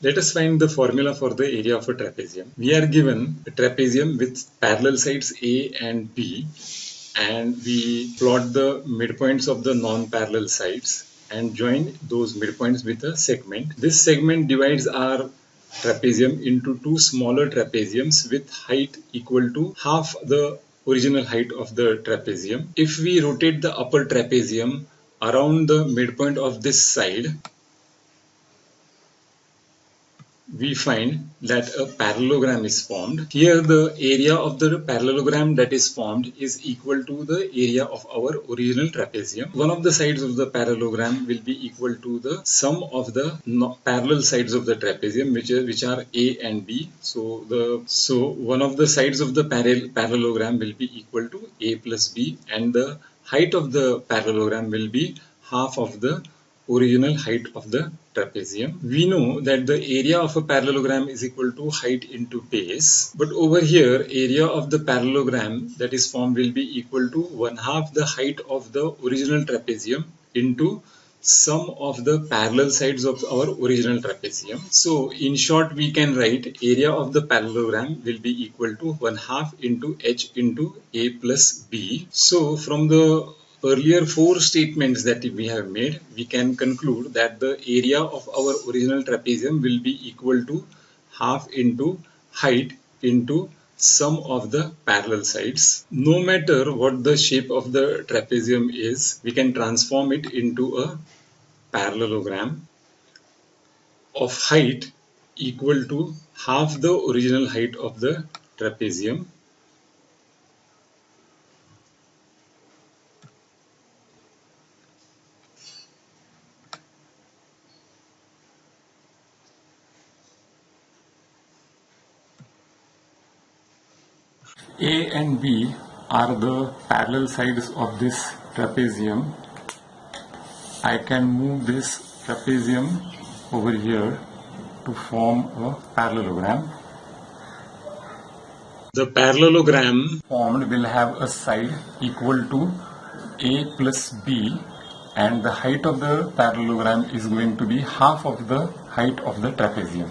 Let us find the formula for the area of a trapezium. We are given a trapezium with parallel sides A and B, and we plot the midpoints of the non-parallel sides and join those midpoints with a segment. This segment divides our trapezium into two smaller trapeziums with height equal to half the original height of the trapezium. If we rotate the upper trapezium around the midpoint of this side, we find that a parallelogram is formed. Here the area of the parallelogram that is formed is equal to the area of our original trapezium. One of the sides of the parallelogram will be equal to the sum of the parallel sides of the trapezium, which are A and B. So one of the sides of the parallelogram will be equal to A plus B, and the height of the parallelogram will be half of the original height of the trapezium. We know that the area of a parallelogram is equal to height into base, but over here area of the parallelogram that is formed will be equal to 1/2 the height of the original trapezium into sum of the parallel sides of our original trapezium. So in short, we can write area of the parallelogram will be equal to 1/2 into h into a plus b. So from the earlier four statements that we have made, we can conclude that the area of our original trapezium will be equal to half into height into sum of the parallel sides. No matter what the shape of the trapezium is, we can transform it into a parallelogram of height equal to half the original height of the trapezium. A and B are the parallel sides of this trapezium. I can move this trapezium over here to form a parallelogram. The parallelogram formed will have a side equal to A plus B, and the height of the parallelogram is going to be half of the height of the trapezium.